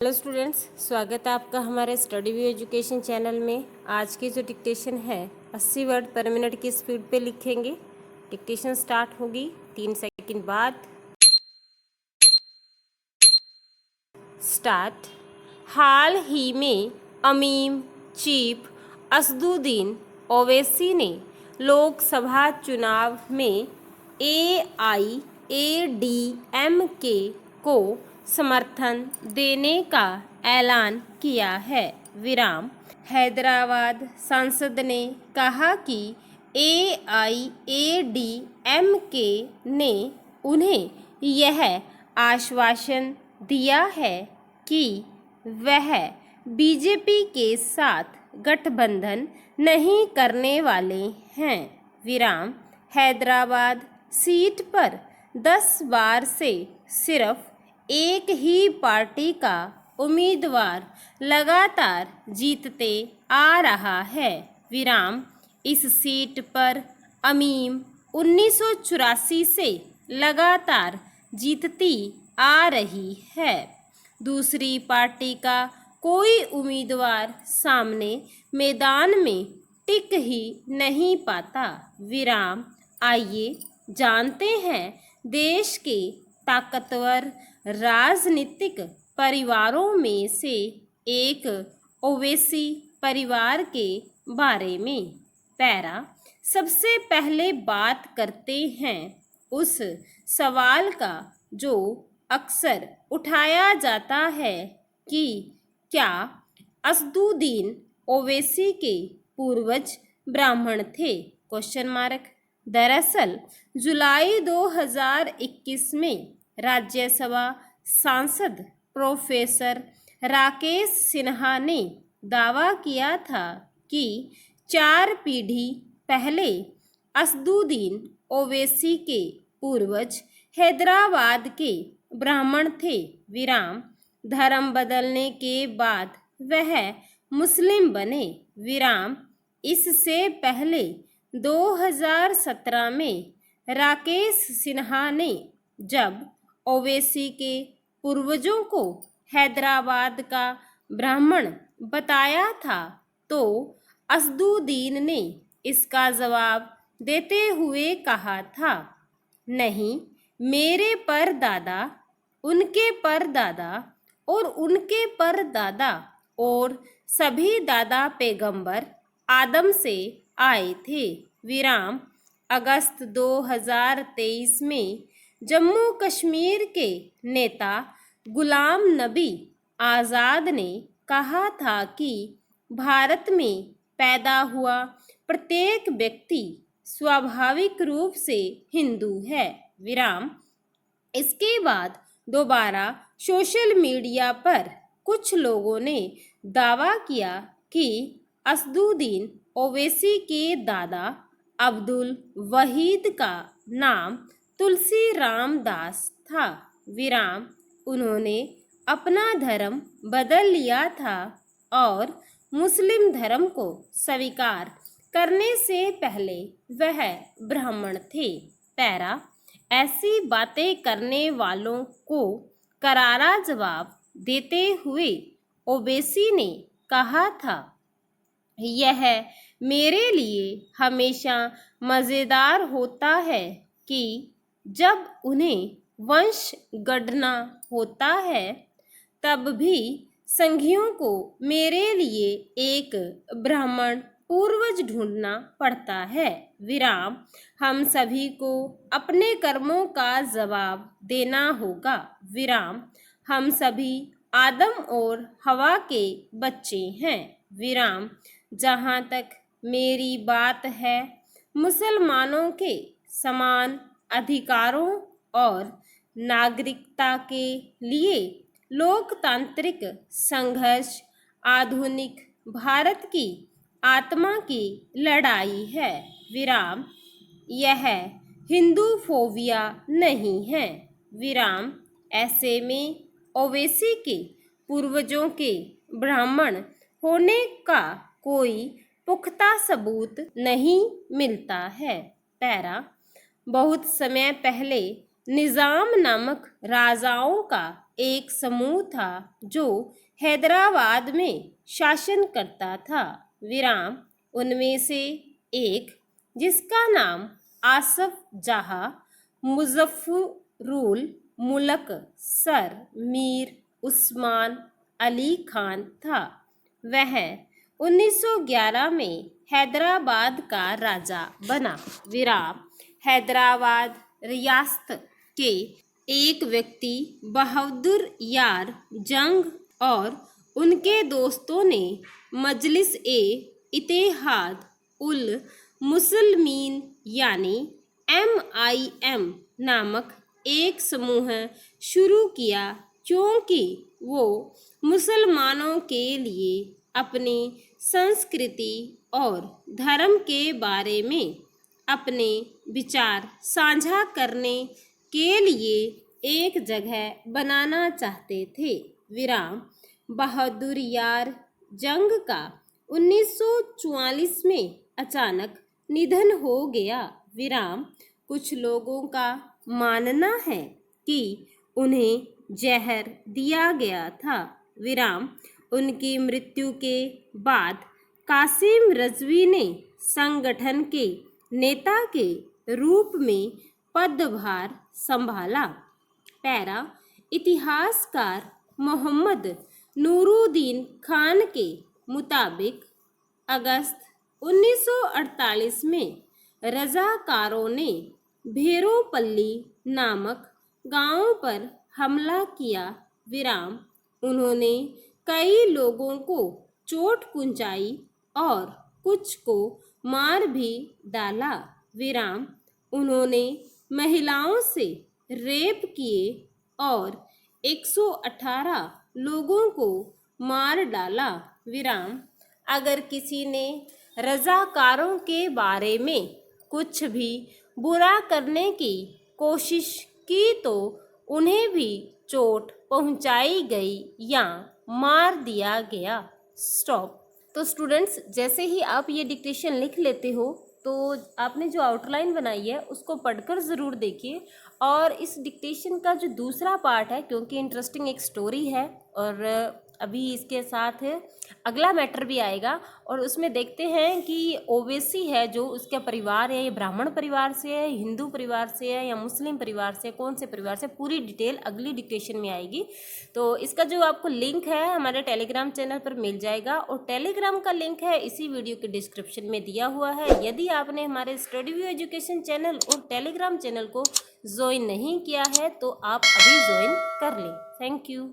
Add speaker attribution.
Speaker 1: Hello students, स्वागत है आपका हमारे स्टडी व्यू एजुकेशन चैनल में। आज की जो डिक्टेशन है 80 वर्ड पर मिनट की स्पीड पे लिखेंगे। डिक्टेशन स्टार्ट होगी 3 सेकंड बाद। स्टार्ट। हाल ही में अमीम चीफ असदुद्दीन ओवैसी ने लोकसभा चुनाव में AIADMK को समर्थन देने का ऐलान किया है। विराम। हैदराबाद सांसद ने कहा कि AIADMK ने उन्हें यह आश्वासन दिया है कि वह बीजेपी के साथ गठबंधन नहीं करने वाले हैं। विराम। हैदराबाद सीट पर 10 बार से सिर्फ एक ही पार्टी का उम्मीदवार लगातार जीतते आ रहा है। विराम। इस सीट पर अमीम 1984 से लगातार जीतती आ रही है। दूसरी पार्टी का कोई उम्मीदवार सामने मैदान में टिक ही नहीं पाता। विराम। आइए जानते हैं देश के ताकतवर राजनीतिक परिवारों में से एक ओवैसी परिवार के बारे में। पैरा। सबसे पहले बात करते हैं उस सवाल का जो अक्सर उठाया जाता है कि क्या असदुद्दीन ओवैसी के पूर्वज ब्राह्मण थे? Question mark. दरअसल जुलाई 2021 में राज्यसभा सांसद प्रोफेसर राकेश सिन्हा ने दावा किया था कि 4 पीढ़ी पहले असदुद्दीन ओवैसी के पूर्वज हैदराबाद के ब्राह्मण थे। विराम। धर्म बदलने के बाद वह मुस्लिम बने। विराम। इससे पहले 2017 में राकेश सिन्हा ने जब ओवैसी के पूर्वजों को हैदराबाद का ब्राह्मण बताया था तो असदुद्दीन ने इसका जवाब देते हुए कहा था, नहीं, मेरे परदादा, उनके परदादा और उनके परदादा और सभी दादा पैगंबर आदम से आए थे। विराम। अगस्त 2023 में जम्मू कश्मीर के नेता गुलाम नबी आज़ाद ने कहा था कि भारत में पैदा हुआ प्रत्येक व्यक्ति स्वाभाविक रूप से हिंदू है। विराम। इसके बाद दोबारा सोशल मीडिया पर कुछ लोगों ने दावा किया कि असदुद्दीन ओवैसी के दादा अब्दुल वहीद का नाम तुलसी राम दास था। विराम। उन्होंने अपना धर्म बदल लिया था और मुस्लिम धर्म को स्वीकार करने से पहले वह ब्राह्मण थे। पैरा। ऐसी बातें करने वालों को करारा जवाब देते हुए ओवैसी ने कहा था, यह मेरे लिए हमेशा मज़ेदार होता है कि जब उन्हें वंश गणना होता है तब भी संघियों को मेरे लिए एक ब्राह्मण पूर्वज ढूंढना पड़ता है। विराम। हम सभी को अपने कर्मों का जवाब देना होगा। विराम। हम सभी आदम और हवा के बच्चे हैं। विराम। जहाँ तक मेरी बात है, मुसलमानों के समान अधिकारों और नागरिकता के लिए लोकतांत्रिक संघर्ष आधुनिक भारत की आत्मा की लड़ाई है। विराम। यह हिंदू फोबिया नहीं है। विराम। ऐसे में ओवैसी के पूर्वजों के ब्राह्मण होने का कोई पुख्ता सबूत नहीं मिलता है। पैरा। बहुत समय पहले निजाम नामक राजाओं का एक समूह था जो हैदराबाद में शासन करता था। विराम। उनमें से एक, जिसका नाम आसफ जहाँ मुजफ्फरुल मुल्क सर मीर उस्मान अली खान था, वह 1911 में हैदराबाद का राजा बना। विराम। हैदराबाद रियासत के एक व्यक्ति बहादुर यार जंग और उनके दोस्तों ने मजलिस ए इत्तेहाद उल मुस्लिमीन यानी MIM नामक एक समूह शुरू किया, क्योंकि वो मुसलमानों के लिए अपनी संस्कृति और धर्म के बारे में अपने विचार साझा करने के लिए एक जगह बनाना चाहते थे। विराम। बहादुर यार जंग का 1944 में अचानक निधन हो गया। विराम। कुछ लोगों का मानना है कि उन्हें जहर दिया गया था। विराम। उनकी मृत्यु के बाद कासिम रजवी ने संगठन के नेता के रूप में पदभार संभाला। पैरा। इतिहासकार मोहम्मद नूरुद्दीन खान के मुताबिक अगस्त 1948 में रजाकारों ने भेरोपल्ली नामक गांव पर हमला किया। विराम। उन्होंने कई लोगों को चोट पहुंचाई और कुछ को मार भी डाला। विराम। उन्होंने महिलाओं से रेप किए और 118 लोगों को मार डाला। विराम। अगर किसी ने रजाकारों के बारे में कुछ भी बुरा करने की कोशिश की तो उन्हें भी चोट पहुंचाई गई या मार दिया गया। स्टॉप। तो स्टूडेंट्स, जैसे ही आप ये डिक्टेशन लिख लेते हो तो आपने जो आउटलाइन बनाई है उसको पढ़कर ज़रूर देखिए। और इस डिक्टेशन का जो दूसरा पार्ट है, क्योंकि इंटरेस्टिंग एक स्टोरी है और अभी इसके साथ अगला मैटर भी आएगा और उसमें देखते हैं कि ओवैसी है जो उसका परिवार है, ये ब्राह्मण परिवार से है, हिंदू परिवार से है या मुस्लिम परिवार से, कौन से परिवार से, पूरी डिटेल अगली डिक्टेशन में आएगी। तो इसका जो आपको लिंक है हमारे टेलीग्राम चैनल पर मिल जाएगा और टेलीग्राम का लिंक है इसी वीडियो के डिस्क्रिप्शन में दिया हुआ है। यदि आपने हमारे स्टडी व्यू एजुकेशन चैनल और टेलीग्राम चैनल को ज्वाइन नहीं किया है तो आप अभी ज्वाइन कर लें। Thank you.